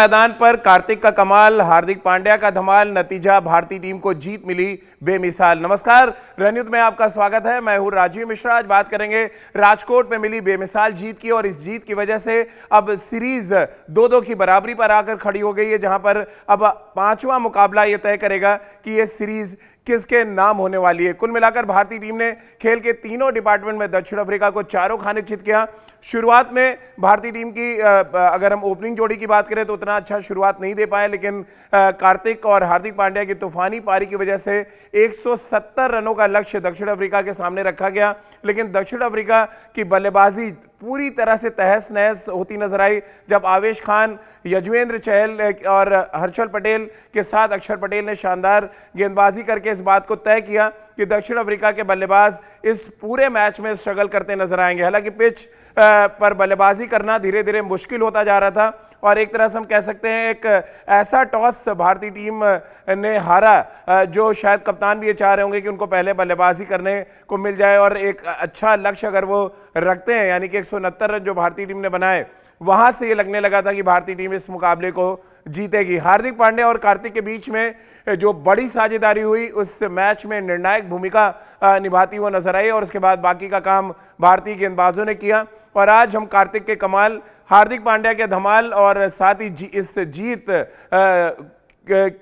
मैदान पर कार्तिक का कमाल, हार्दिक पांड्या का धमाल, नतीजा भारतीय टीम को जीत मिली बेमिसाल। नमस्कार रणयुद्ध में आपका स्वागत है। मैं हूं राजीव मिश्रा। आज बात करेंगे राजकोट में मिली बेमिसाल जीत की, और इस जीत की वजह से अब सीरीज 2-2 की बराबरी पर आकर खड़ी हो गई है, जहां पर अब पांचवा मुकाबला यह तय करेगा कि यह सीरीज किसके नाम होने वाली है। कुल मिलाकर भारतीय टीम ने खेल के तीनों डिपार्टमेंट में दक्षिण अफ्रीका को चारों खाने चित किया। शुरुआत में भारतीय टीम की अगर हम ओपनिंग जोड़ी की बात करें तो उतना अच्छा शुरुआत नहीं दे पाए, लेकिन कार्तिक और हार्दिक पांड्या की तूफानी पारी की वजह से 170 रनों का लक्ष्य दक्षिण अफ्रीका के सामने रखा गया। लेकिन दक्षिण अफ्रीका की बल्लेबाजी पूरी तरह से तहस नहस होती नजर आई, जब आवेश खान, यजुवेंद्र चहल और हर्षल पटेल के साथ अक्षर पटेल ने शानदार गेंदबाजी करके इस बात को तय किया कि दक्षिण अफ्रीका के बल्लेबाज इस पूरे मैच में स्ट्रगल करते नजर आएंगे। हालांकि पिच पर बल्लेबाजी करना धीरे धीरे मुश्किल होता जा रहा था, और एक तरह से हम कह सकते हैं एक ऐसा टॉस भारतीय टीम ने हारा जो शायद कप्तान भी ये चाह रहे होंगे कि उनको पहले बल्लेबाजी करने को मिल जाए, और एक अच्छा लक्ष्य अगर वो रखते हैं, यानी कि 169 रन जो भारतीय टीम ने बनाए, वहां से ये लगने लगा था कि भारतीय टीम इस मुकाबले को जीतेगी। हार्दिक पांड्या और कार्तिक के बीच में जो बड़ी साझेदारी हुई उस मैच में निर्णायक भूमिका निभाती हुई नजर आई, और उसके बाद बाकी का काम भारतीय गेंदबाजों ने किया। और आज हम कार्तिक के कमाल, हार्दिक पांड्या के धमाल और साथ ही इस जीत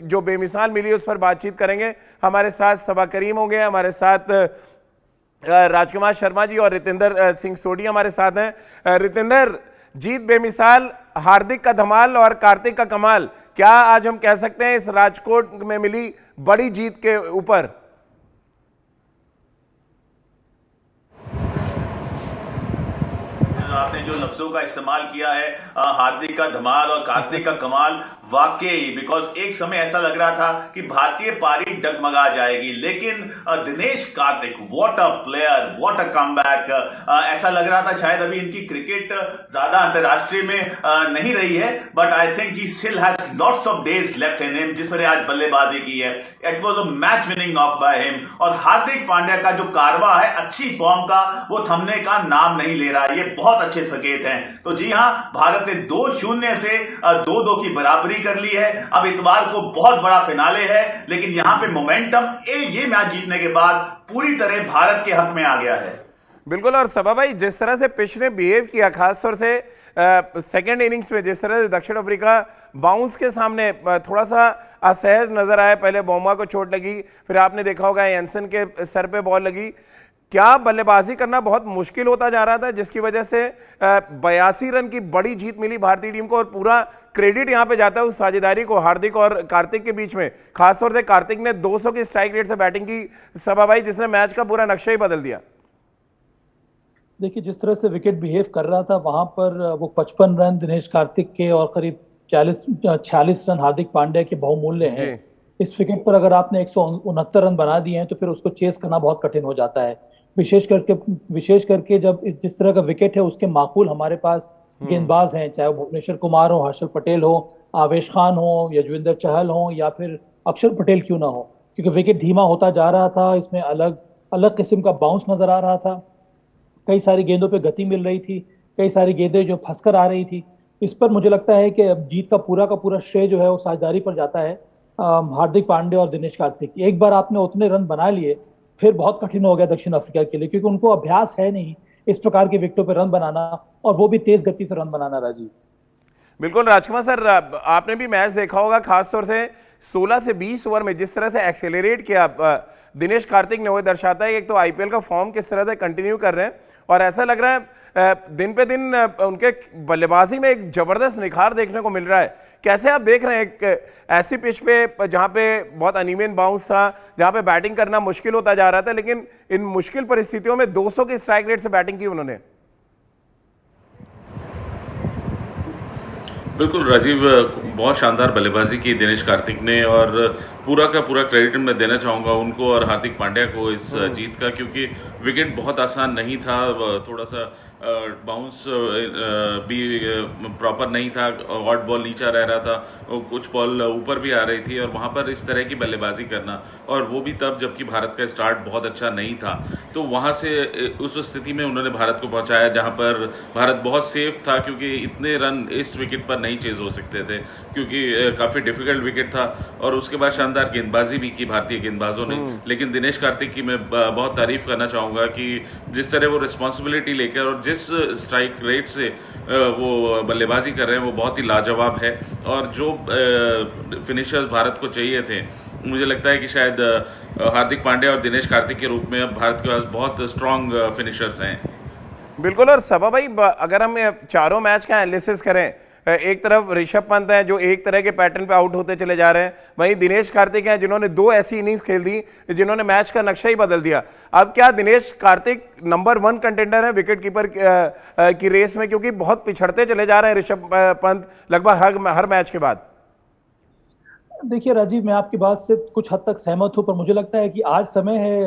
जो बेमिसाल मिली उस पर बातचीत करेंगे। हमारे साथ सबा करीम होंगे, हमारे साथ राजकुमार शर्मा जी और रितेंद्र सिंह सोडी हमारे साथ हैं। रितेंद्र, जीत बेमिसाल, हार्दिक का धमाल और कार्तिक का कमाल, क्या आज हम कह सकते हैं इस राजकोट में मिली बड़ी जीत के ऊपर? आपने जो लफ्जों का इस्तेमाल किया है, हार्दिक का धमाल और कार्तिक का कमाल, वाकई बिकॉज एक समय ऐसा लग रहा था कि भारतीय पारी डगमगा जाएगी, लेकिन Dinesh Karthik, what a player, what a comeback. ऐसा लग रहा था शायद अभी इनकी क्रिकेट ज्यादा अंतरराष्ट्रीय में नहीं रही है, but I think he still has lots of days left in him. जिस तरह आज बल्लेबाजी की है, it was a match winning knock by him. और हार्दिक पांड्या का जो कारवा है अच्छी फॉर्म का, वो थमने का नाम नहीं ले रहा। ये बहुत अच्छे संकेत हैं। तो जी हां, भारत ने 2-0 से 2-2 की बराबरी कर ली है। अब इतवार को बहुत बड़ा फिनाले है, लेकिन यहां पे मोमेंटम ये मैच जीतने के बाद पूरी तरह भारत के हक में आ गया है। बिल्कुल। और सबा भाई, जिस तरह से पिच ने बिहेव किया, खासतौर से सेकेंड इनिंग्स में, जिस तरह से दक्षिण अफ्रीका बाउंस के सामने थोड़ा सा असहज नजर आया। पहले बौमा को चोट लगी, फिर आपने देखा होगा एंसन के सर पे बॉल लगी। क्या बल्लेबाजी करना बहुत मुश्किल होता जा रहा था, जिसकी वजह से 82 रन की बड़ी जीत मिली भारतीय टीम को, और पूरा क्रेडिट यहां पे जाता है उस साझेदारी को हार्दिक और कार्तिक के बीच में। खासतौर से कार्तिक ने 200 की स्ट्राइक रेट से बैटिंग की, सबा भाई, जिसने मैच का पूरा नक्शा ही बदल दिया। देखिए, जिस तरह से विकेट बिहेव कर रहा था वहां पर, वो 55 रन दिनेश कार्तिक के और करीब 46 रन हार्दिक पांड्या के बहुमूल्य हैं। इस विकेट पर अगर आपने 169 रन बना दिए हैं तो फिर उसको चेस करना बहुत कठिन हो जाता है, विशेष करके जब जिस तरह का विकेट है उसके माकूल हमारे पास गेंदबाज हैं, चाहे वो भुवनेश्वर कुमार हो, हर्षल पटेल हो, आवेश खान हो, यजुवेंद्र चहल हो, या फिर अक्षर पटेल क्यों ना हो, क्योंकि विकेट धीमा होता जा रहा था। इसमें अलग अलग किस्म का बाउंस नजर आ रहा था, कई सारी गेंदों पे गति मिल रही थी, कई सारी गेंदें जो फंसकर आ रही थी। इस पर मुझे लगता है कि जीत का पूरा श्रेय जो है वो साझेदारी पर जाता है हार्दिक पांड्या और दिनेश कार्तिक। एक बार आपने उतने रन बना लिए, फिर बहुत कठिन हो गया दक्षिण अफ्रीका के लिए, क्योंकि उनको अभ्यास है नहीं इस प्रकार के विकेटों पर रन बनाना, और वो भी तेज गति से रन बनाना। राजीव, बिल्कुल। राजकुमार सर, आपने भी मैच देखा होगा, खासतौर से 16 से 20 ओवर में जिस तरह से एक्सेलरेट किया दिनेश कार्तिक ने, वो दर्शाता है एक तो आईपीएल का फॉर्म किस तरह से कंटिन्यू कर रहे हैं, और ऐसा लग रहा है दिन पे दिन उनके बल्लेबाजी में एक जबरदस्त निखार देखने को मिल रहा है। कैसे आप देख रहे हैं एक ऐसी पिच पे जहां पे बहुत अनइवन बाउंस था, जहां पे बैटिंग करना मुश्किल होता जा रहा था, लेकिन इन मुश्किल परिस्थितियों में 200 की स्ट्राइक रेट से बैटिंग की उन्होंने? बिल्कुल राजीव, बहुत शानदार बल्लेबाजी की दिनेश कार्तिक ने, और पूरा का पूरा क्रेडिट मैं देना चाहूँगा उनको और हार्दिक पांड्या को इस जीत का, क्योंकि विकेट बहुत आसान नहीं था। थोड़ा सा बाउंस भी प्रॉपर नहीं था, हॉट बॉल नीचा रह रहा था, कुछ बॉल ऊपर भी आ रही थी, और वहाँ पर इस तरह की बल्लेबाजी करना, और वो भी तब जबकि भारत का स्टार्ट बहुत अच्छा नहीं था। तो वहाँ से उस स्थिति में उन्होंने भारत को पहुँचाया जहाँ पर भारत बहुत सेफ था, क्योंकि इतने रन इस विकेट पर नहीं चेज हो सकते थे, क्योंकि काफ़ी डिफिकल्ट विकेट था। और उसके बाद शानदार गेंदबाजी भी की भारतीय गेंदबाजों ने। लेकिन दिनेश कार्तिक की मैं बहुत तारीफ करना चाहूँगा कि जिस तरह वो रिस्पॉन्सिबिलिटी लेकर और जिस स्ट्राइक रेट से वो बल्लेबाजी कर रहे हैं वो बहुत ही लाजवाब है। और जो फिनिशर्स भारत को चाहिए थे, मुझे लगता है कि शायद हार्दिक पांड्या और दिनेश कार्तिक के रूप में अब भारत के पास बहुत स्ट्रांग फिनिशर्स हैं। बिल्कुल। और सभा भाई, अगर हम चारों मैच का एनालिसिस करें, एक तरफ ऋषभ पंत हैं जो एक तरह के पैटर्न पे आउट होते चले जा रहे हैं, वहीं दिनेश कार्तिक हैं जिन्होंने 2 ऐसी इनिंग्स खेल दी जिन्होंने मैच का नक्शा ही बदल दिया। अब क्या दिनेश कार्तिक नंबर 1 कंटेंडर है विकेट कीपर की रेस में, क्योंकि बहुत पिछड़ते चले जा रहे हैं ऋषभ पंत लगभग हर मैच के बाद? देखिए राजीव, मैं आपकी बात से कुछ हद तक सहमत हूं, पर मुझे लगता है कि आज समय है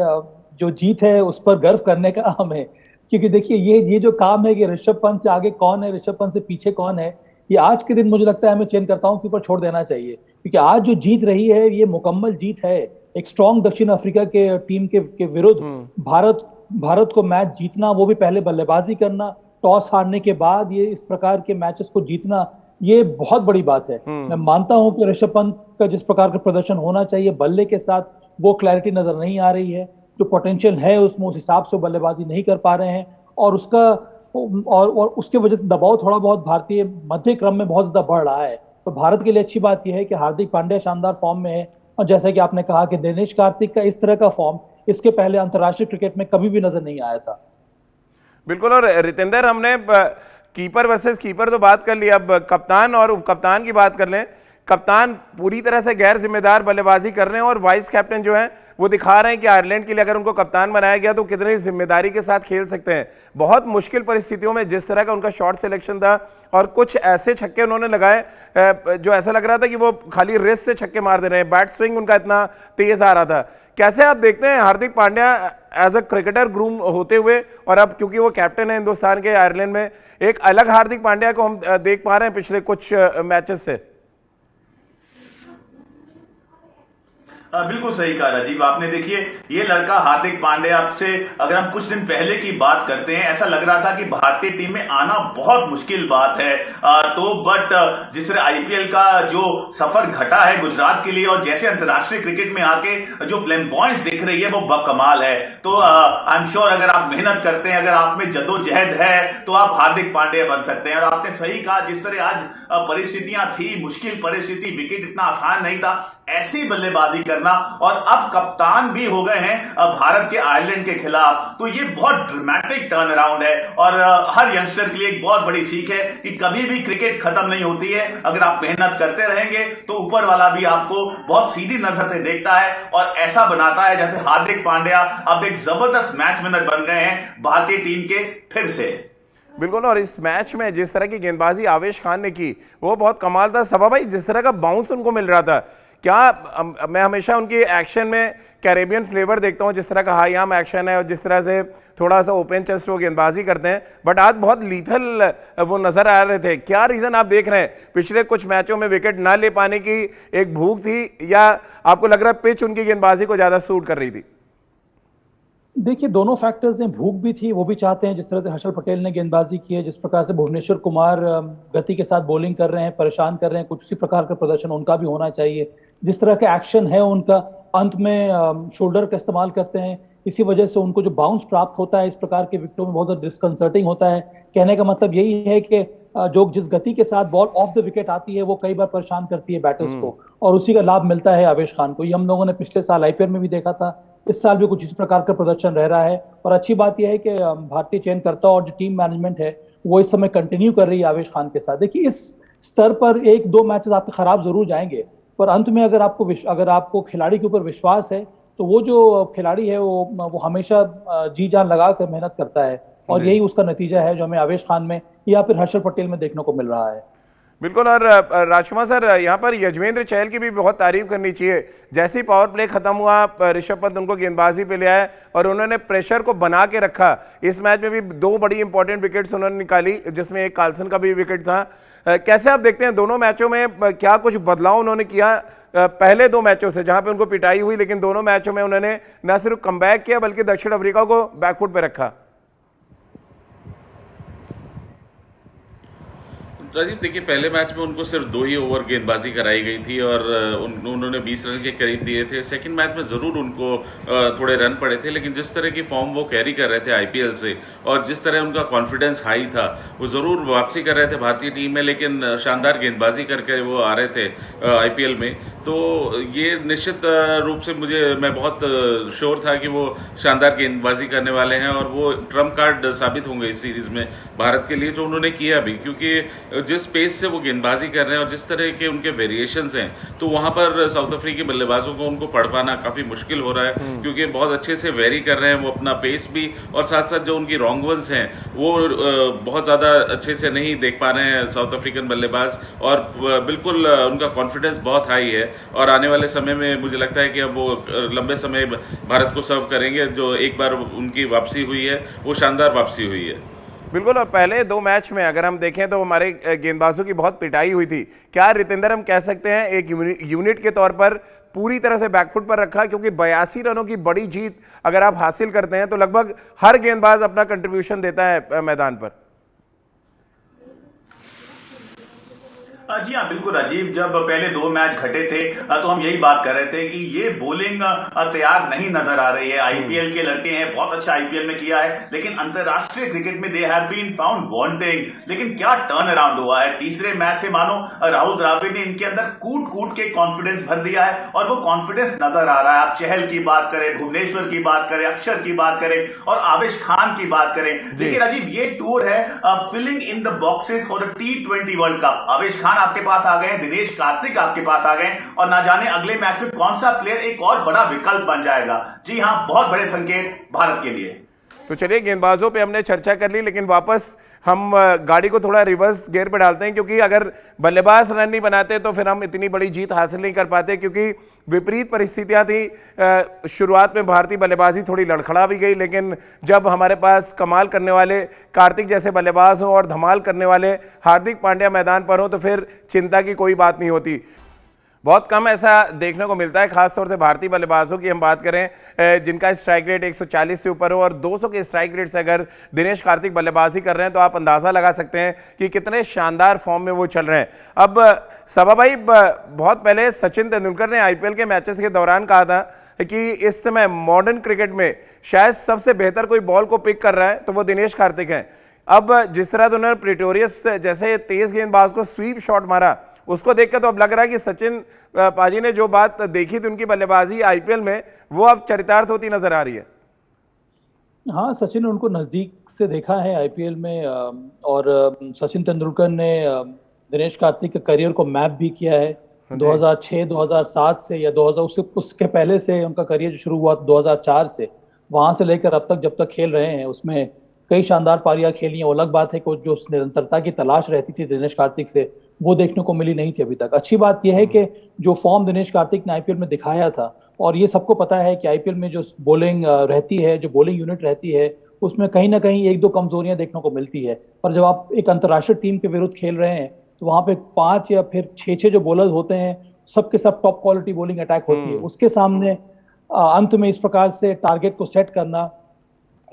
जो जीत है उस पर गर्व करने का हमें। क्योंकि देखिए ये जो काम है कि ऋषभ पंत से आगे कौन है, ऋषभ पंत से पीछे कौन है, ये आज के दिन मुझे लगता है हमें चयनकर्ताओं के ऊपर छोड़ देना चाहिए। क्योंकि आज जो जीत रही है ये मुकम्मल जीत है। एक स्ट्रॉन्ग दक्षिण अफ्रीका के टीम के विरुद्ध भारत को मैच जीतना, वो भी पहले बल्लेबाजी करना, टॉस हारने के बाद ये इस प्रकार के मैचेस को जीतना, ये बहुत बड़ी बात है। मैं मानता हूं कि ऋषभ पंत का जिस प्रकार का प्रदर्शन होना चाहिए बल्ले के साथ, वो क्लैरिटी नजर नहीं आ रही है। जो पोटेंशियल है उसमें उस हिसाब से बल्लेबाजी नहीं कर पा रहे हैं, और उसके वजह से दबाव थोड़ा बहुत भारतीय मध्य क्रम में बहुत ज्यादा बढ़ रहा है। तो भारत के लिए अच्छी बात यह है कि हार्दिक पांड्या शानदार फॉर्म में है, और जैसा कि आपने कहा कि दिनेश कार्तिक का इस तरह का फॉर्म इसके पहले अंतर्राष्ट्रीय क्रिकेट में कभी भी नजर नहीं आया था। बिल्कुल। और रितेंद्र, हमने कीपर वर्सेस कीपर तो बात कर ली, अब कप्तान और उप कप्तान की बात कर लें। कप्तान पूरी तरह से गैर जिम्मेदार बल्लेबाजी कर रहे हैं, और वाइस कैप्टन जो हैं वो दिखा रहे हैं कि आयरलैंड के लिए अगर उनको कप्तान बनाया गया तो कितनी जिम्मेदारी के साथ खेल सकते हैं। बहुत मुश्किल परिस्थितियों में जिस तरह का उनका शॉट सिलेक्शन था, और कुछ ऐसे छक्के उन्होंने लगाए जो ऐसा लग रहा था कि वो खाली रेस से छक्के मार दे रहे हैं, बैट स्विंग उनका इतना तेज आ रहा था। कैसे आप देखते हैं Hardik Pandya as a cricketer groom होते हुए, और अब क्योंकि वो कैप्टन है हिंदुस्तान के आयरलैंड में, एक अलग हार्दिक पांड्या को हम देख पा रहे हैं पिछले कुछ मैचेस से? बिल्कुल सही कहा राजीव आपने। देखिए, ये लड़का हार्दिक पांड्या, आपसे अगर हम कुछ दिन पहले की बात करते हैं, ऐसा लग रहा था कि भारतीय टीम में आना बहुत मुश्किल बात है। बट जिस तरह आईपीएल का जो सफर घटा है गुजरात के लिए, और जैसे अंतर्राष्ट्रीय क्रिकेट में आके जो फ्लैम्बॉयंस देख रही है वो बकमाल है। तो आई एम श्योर अगर आप मेहनत करते हैं, अगर आप में जद्दोजहद है, तो आप हार्दिक पांड्या बन सकते हैं। और आपने सही कहा, जिस तरह आज परिस्थितियां थी, मुश्किल परिस्थिति, विकेट इतना आसान नहीं था, ऐसी बल्लेबाजी करना, और अब कप्तान भी हो गए हैं भारत के आयरलैंड के खिलाफ, तो ये बहुत ड्रामेटिक टर्न अराउंड है। और हर यंगस्टर के लिए एक बहुत बड़ी सीख है कि कभी भी क्रिकेट खत्म नहीं होती है। अगर आप मेहनत करते रहेंगे तो ऊपर वाला भी आपको बहुत सीधी नजर से देखता है और ऐसा बनाता है। जैसे हार्दिक पांड्या अब एक जबरदस्त मैच विनर बन गए हैं भारतीय टीम के फिर से। बिल्कुल। और इस मैच में जिस तरह की गेंदबाजी आवेश खान ने की वो बहुत कमाल था। सभा भाई, जिस तरह का बाउंस उनको मिल रहा था, क्या मैं हमेशा उनकी एक्शन में कैरेबियन फ्लेवर देखता हूं, जिस तरह का हाई आर्म एक्शन है और जिस तरह से थोड़ा सा ओपन चेस्ट वो गेंदबाजी करते हैं, बट आज बहुत लीथल वो नजर आ रहे थे। क्या रीजन आप देख रहे हैं? पिछले कुछ मैचों में विकेट ना ले पाने की एक भूख थी, या आपको लग रहा है पिच उनकी गेंदबाजी को ज्यादा सूट कर रही थी? देखिए, दोनों फैक्टर्स हैं। भूख भी थी, वो भी चाहते हैं जिस तरह से हर्षल पटेल ने गेंदबाजी की है, जिस प्रकार से भुवनेश्वर कुमार गति के साथ बॉलिंग कर रहे हैं, परेशान कर रहे हैं, कुछ उसी प्रकार का प्रदर्शन उनका भी होना चाहिए। जिस तरह का एक्शन है उनका, अंत में शोल्डर का इस्तेमाल करते हैं, इसी वजह से उनको जो बाउंस प्राप्त होता है इस प्रकार के विकेटों में बहुत डिस्कंसर्टिंग होता है। कहने का मतलब यही है कि जो जिस गति के साथ बॉल ऑफ द विकेट आती है वो कई बार परेशान करती है बैटर्स को, और उसी का लाभ मिलता है आवेश खान को। ये हम लोगों ने पिछले साल आईपीएल में भी देखा था, इस साल भी कुछ इस प्रकार का प्रदर्शन रह रहा है। और अच्छी बात यह है कि भारतीय चयनकर्ता और जो टीम मैनेजमेंट है वो इस समय कंटिन्यू कर रही है आवेश खान के साथ। देखिए, इस स्तर पर 1-2 मैचेस आपके खराब जरूर जाएंगे, पर अंत में अगर आपको खिलाड़ी के ऊपर विश्वास है तो वो जो खिलाड़ी है वो हमेशा जी जान लगा कर मेहनत करता है, और यही उसका नतीजा है जो हमें आवेश खान में या फिर हर्षल पटेल में देखने को मिल रहा है। बिल्कुल। और राजकुमार सर, यहाँ पर यजवेंद्र चहल की भी बहुत तारीफ करनी चाहिए। जैसे ही पावर प्ले खत्म हुआ, ऋषभ पंत उनको गेंदबाजी पे ले आए और उन्होंने प्रेशर को बना के रखा। इस मैच में भी 2 बड़ी इंपॉर्टेंट विकेट्स उन्होंने निकाली, जिसमें एक कार्लसन का भी विकेट था। कैसे आप देखते हैं दोनों मैचों में क्या कुछ बदलाव उन्होंने किया पहले 2 मैचों से, जहां पे उनको पिटाई हुई, लेकिन दोनों मैचों में उन्होंने न सिर्फ कमबैक किया बल्कि दक्षिण अफ्रीका को बैकफुट पे रखा? राजीव, देखिए, पहले मैच में उनको सिर्फ 2 ही ओवर गेंदबाजी कराई गई थी और उन्होंने 20 रन के करीब दिए थे। सेकंड मैच में ज़रूर उनको थोड़े रन पड़े थे, लेकिन जिस तरह की फॉर्म वो कैरी कर रहे थे आईपीएल से और जिस तरह उनका कॉन्फिडेंस हाई था, वो ज़रूर वापसी कर रहे थे भारतीय टीम में, लेकिन शानदार गेंदबाजी करके वो आ रहे थे आईपीएल में। तो ये निश्चित रूप से मैं बहुत श्योर था कि वो शानदार गेंदबाजी करने वाले हैं और वो ट्रम्प कार्ड साबित होंगे इस सीरीज में भारत के लिए, जो उन्होंने किया भी, क्योंकि जिस पेस से वो गेंदबाजी कर रहे हैं और जिस तरह के उनके वेरिएशंस हैं, तो वहां पर साउथ अफ्रीकी बल्लेबाजों को उनको पढ़ पाना काफी मुश्किल हो रहा है, क्योंकि बहुत अच्छे से वेरी कर रहे हैं वो अपना पेस भी, और साथ साथ जो उनकी रॉन्ग वंस हैं वो बहुत ज्यादा अच्छे से नहीं देख पा रहे हैं साउथ अफ्रीकन बल्लेबाज, और बिल्कुल उनका कॉन्फिडेंस बहुत हाई है और आने वाले समय में मुझे लगता है कि अब वो लंबे समय भारत को सर्व करेंगे। जो एक बार उनकी वापसी हुई है वो शानदार वापसी हुई है। बिल्कुल। और पहले 2 मैच में अगर हम देखें तो हमारे गेंदबाजों की बहुत पिटाई हुई थी। क्या रितेंद्र हम कह सकते हैं एक यूनिट के तौर पर पूरी तरह से बैकफुट पर रखा? क्योंकि 82 रनों की बड़ी जीत अगर आप हासिल करते हैं तो लगभग हर गेंदबाज अपना कंट्रीब्यूशन देता है मैदान पर। जी हाँ, बिल्कुल राजीव। जब पहले 2 मैच घटे थे तो हम यही बात कर रहे थे कि ये बॉलिंग तैयार नहीं नजर आ रही है। आईपीएल के लड़के हैं, बहुत अच्छा आईपीएल में किया है, लेकिन अंतरराष्ट्रीय क्रिकेट में they have been found wanting. लेकिन क्या टर्न अराउंड हुआ है तीसरे मैच से, मानो राहुल द्रविड़ ने इनके अंदर कूट कूट के कॉन्फिडेंस भर दिया है और वो कॉन्फिडेंस नजर आ रहा है। आप चहल की बात करें, भुवनेश्वर की बात करें, अक्षर की बात करें और आवेश खान की बात करें। देखिए राजीव, ये टूर है filling in the boxes for the T20 World Cup. Avesh Khan आपके पास आ गए, दिनेश कार्तिक आपके पास आ गए और ना जाने अगले मैच में कौन सा प्लेयर एक और बड़ा विकल्प बन जाएगा। जी हां, बहुत बड़े संकेत भारत के लिए। तो चलिए, गेंदबाजों पे हमने चर्चा कर ली, लेकिन वापस हम गाड़ी को थोड़ा रिवर्स गियर पे डालते हैं, क्योंकि अगर बल्लेबाज रन नहीं बनाते तो फिर हम इतनी बड़ी जीत हासिल नहीं कर पाते, क्योंकि विपरीत परिस्थितियां थी। शुरुआत में भारतीय बल्लेबाजी थोड़ी लड़खड़ा भी गई, लेकिन जब हमारे पास कमाल करने वाले कार्तिक जैसे बल्लेबाज हों और धमाल करने वाले हार्दिक पांड्या मैदान पर हों तो फिर चिंता की कोई बात नहीं होती। बहुत कम ऐसा देखने को मिलता है, खासतौर से भारतीय बल्लेबाजों की हम बात करें जिनका स्ट्राइक रेट 140 से ऊपर हो और 200 के स्ट्राइक रेट से अगर दिनेश कार्तिक बल्लेबाजी कर रहे हैं तो आप अंदाजा लगा सकते हैं कि कितने शानदार फॉर्म में वो चल रहे हैं। अब सबा भाई, बहुत पहले सचिन तेंदुलकर ने आईपीएल के मैचेस के दौरान कहा था कि इस समय मॉडर्न क्रिकेट में शायद सबसे बेहतर कोई बॉल को पिक कर रहा है तो वो दिनेश कार्तिक है। अब जिस तरह उन्होंने प्रिटोरियस जैसे तेज गेंदबाज को स्वीप शॉट मारा, उसको देखकर तो अब लग रहा है कि सचिन पाजी ने जो बात देखी थी उनकी बल्लेबाजी आईपीएल में, वो अब चरितार्थ होती नजर आ रही है। हाँ, सचिन ने उनको नजदीक से देखा है आईपीएल में और सचिन तेंदुलकर ने दिनेश कार्तिक के करियर को मैप भी किया है। 2006, 2007 से या 2000 उसके पहले से उनका करियर जो शुरू हुआ 2004 से, वहां से लेकर अब तक जब तक खेल रहे हैं उसमें कई शानदार पारियां खेली हैं। वो अलग बात है कि जो निरंतरता की तलाश रहती थी दिनेश कार्तिक से, वो देखने को मिली नहीं थी अभी तक। अच्छी बात यह है कि जो फॉर्म दिनेश कार्तिक ने आईपीएल में दिखाया था, और ये सबको पता है कि आईपीएल में जो बॉलिंग रहती है, जो बॉलिंग यूनिट रहती है, उसमें कहीं ना कहीं 1-2 कमजोरियां देखने को मिलती है। पर जब आप एक अंतर्राष्ट्रीय टीम के विरुद्ध खेल रहे हैं तो वहां पे 5 या फिर 6 जो बॉलर्स होते हैं, सबके सब टॉप क्वालिटी बॉलिंग अटैक होती है। उसके सामने अंत में इस प्रकार से टारगेट को सेट करना,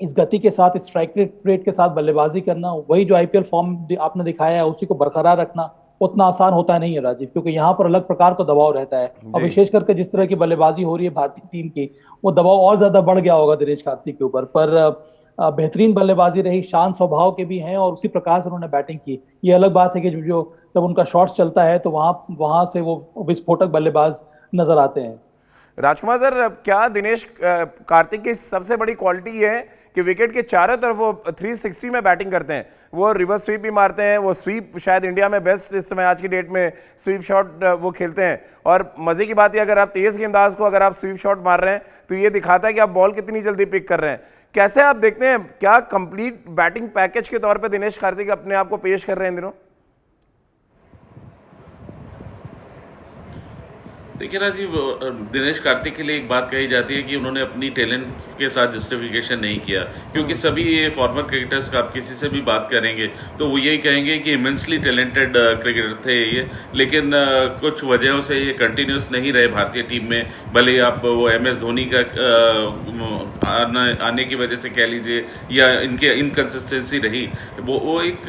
इस गति के साथ, इस स्ट्राइक रेट के साथ बल्लेबाजी करना, वही जो आईपीएल फॉर्म आपने दिखाया है उसी को बरकरार रखना उतना आसान होता नहीं है राजीव, क्योंकि यहाँ पर अलग प्रकार का दबाव रहता है। और विशेष करके जिस तरह की बल्लेबाजी हो रही है भारतीय टीम की, वो दबाव और ज्यादा बढ़ गया होगा दिनेश कार्तिक के ऊपर। पर बेहतरीन बल्लेबाजी रही, शांत स्वभाव के भी हैं और उसी प्रकार से उन्होंने बैटिंग की। ये अलग बात है कि जो जब उनका शॉट चलता है तो वहां से वो विस्फोटक बल्लेबाज नजर आते हैं। राजकुमार सर, क्या दिनेश कार्तिक की सबसे बड़ी क्वालिटी है कि विकेट के चारों तरफ वो 360 में बैटिंग करते हैं, वो रिवर्स स्वीप भी मारते हैं, वो स्वीप शायद इंडिया में बेस्ट इस समय आज की डेट में स्वीप शॉट वो खेलते हैं। और मजे की बात है, अगर आप तेज गेंदबाज को अगर आप स्वीप शॉट मार रहे हैं तो ये दिखाता है कि आप बॉल कितनी जल्दी पिक कर रहे हैं। कैसे आप देखते हैं, क्या कंप्लीट बैटिंग पैकेज के तौर पर दिनेश कार्तिक अपने आप को पेश कर रहे हैं इन दिनों? देखिए राजीव, दिनेश कार्तिक के लिए एक बात कही जाती है कि उन्होंने अपनी टैलेंट के साथ जस्टिफिकेशन नहीं किया, क्योंकि सभी ये फॉर्मर क्रिकेटर्स का आप किसी से भी बात करेंगे तो वो यही कहेंगे कि इमेंसली टैलेंटेड क्रिकेटर थे ये, लेकिन कुछ वजहों से ये कंटिन्यूस नहीं रहे भारतीय टीम में। भले आप वो MS धोनी का आने की वजह से कह लीजिए या इनके इनकंसिस्टेंसी रही, वो एक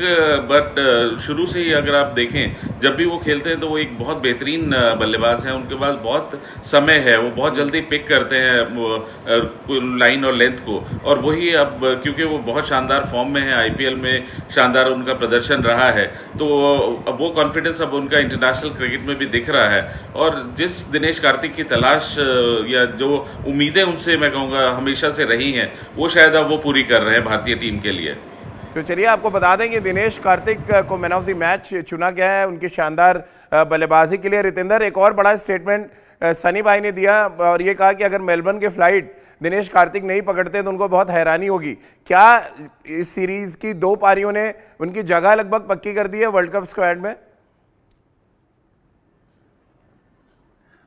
बट शुरू से ही अगर आप देखें जब भी वो खेलते हैं तो वो एक बहुत बेहतरीन बल्लेबाज हैं। उनके पास बहुत समय है, वो बहुत जल्दी पिक करते हैं लाइन और लेंथ को, और वही अब क्योंकि वो बहुत शानदार फॉर्म में है, IPL में शानदार उनका प्रदर्शन रहा है, तो अब वो कॉन्फिडेंस अब उनका इंटरनेशनल क्रिकेट में भी दिख रहा है। और जिस दिनेश कार्तिक की तलाश या जो उम्मीदें उनसे मैं कहूँगा हमेशा से रही हैं, वो शायद अब वो पूरी कर रहे हैं भारतीय टीम के लिए। तो चलिए आपको बता दें कि दिनेश कार्तिक को मैन ऑफ द मैच चुना गया है उनकी शानदार बल्लेबाजी के लिए। रितेंद्र, एक और बड़ा स्टेटमेंट सनी भाई ने दिया और ये कहा कि अगर मेलबर्न के फ्लाइट दिनेश कार्तिक नहीं पकड़ते तो उनको बहुत हैरानी होगी। क्या इस सीरीज की 2 पारियों ने उनकी जगह लगभग पक्की कर दी है वर्ल्ड कप स्क्वाड में?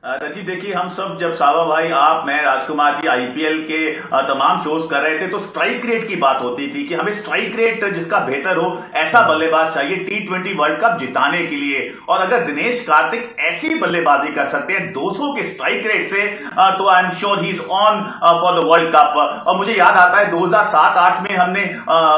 रजी, देखिए हम सब जब सावा भाई, आप, मैं, राजकुमार जी IPL के तमाम शोज कर रहे थे तो स्ट्राइक रेट की बात होती थी कि हमें स्ट्राइक रेट जिसका बेहतर हो ऐसा बल्लेबाज चाहिए T20 वर्ल्ड कप जिताने के लिए। और अगर दिनेश कार्तिक ऐसी बल्लेबाजी कर सकते हैं 200 के स्ट्राइक रेट से, तो I am sure he is on for the world cup. और मुझे याद आता है 2007-8 में हमने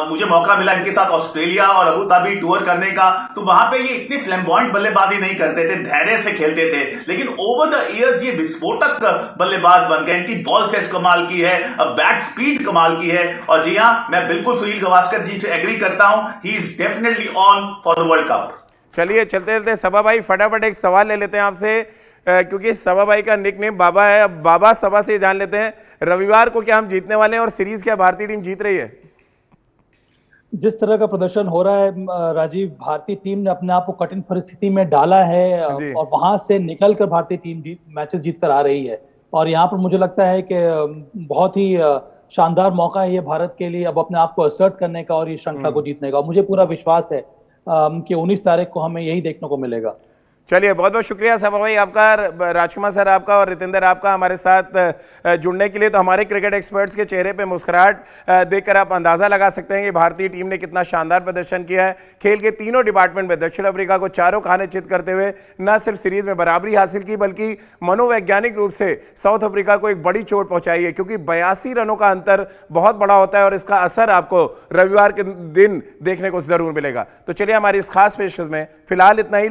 मुझे मौका मिला इनके साथ ऑस्ट्रेलिया और अबू धाबी टूर करने का, तो वहां पे ये इतनी फ्लैम्बॉयंट बल्लेबाजी नहीं करते थे, धैर्य से खेलते थे, लेकिन ओवर ईयर्स ये विस्फोटक बल्लेबाज बन गए। इनकी बॉल सेंस कमाल की है, बैट स्पीड कमाल की है। और जी हां, मैं बिल्कुल सुनील गावस्कर जी से एग्री करता हूं, he is definitely on for the world cup. चलिए चलते चलते सबा भाई फटाफट एक सवाल ले लेते हैं आपसे, क्योंकि सबा भाई का निकनेम बाबा है। अब बाबा सबा से जान लेते हैं, रविवार को क्या हम जीतने वाले हैं और सीरीज क्या भारतीय टीम जीत रही है? जिस तरह का प्रदर्शन हो रहा है राजीव, भारतीय टीम ने अपने आप को कठिन परिस्थिति में डाला है और वहां से निकलकर भारतीय टीम मैचेस जीत कर आ रही है। और यहाँ पर मुझे लगता है कि बहुत ही शानदार मौका है ये भारत के लिए अब अपने आप को असर्ट करने का और ये श्रृंखला को जीतने का। मुझे पूरा विश्वास है कि 19 तारीख को हमें यही देखने को मिलेगा। चलिए बहुत बहुत शुक्रिया सबा भाई आपका, राजकुमार सर आपका और रितेंद्र आपका हमारे साथ जुड़ने के लिए। तो हमारे क्रिकेट एक्सपर्ट्स के चेहरे पे मुस्कुराहट देखकर आप अंदाजा लगा सकते हैं कि भारतीय टीम ने कितना शानदार प्रदर्शन किया है। खेल के तीनों डिपार्टमेंट में दक्षिण अफ्रीका को 4 खाने चित करते हुए न सिर्फ सीरीज में बराबरी हासिल की, बल्कि मनोवैज्ञानिक रूप से साउथ अफ्रीका को एक बड़ी चोट पहुंचाई है, क्योंकि 82 रनों का अंतर बहुत बड़ा होता है और इसका असर आपको रविवार के दिन देखने को जरूर मिलेगा। तो चलिए हमारी इस खास पेशकश में फिलहाल इतना ही।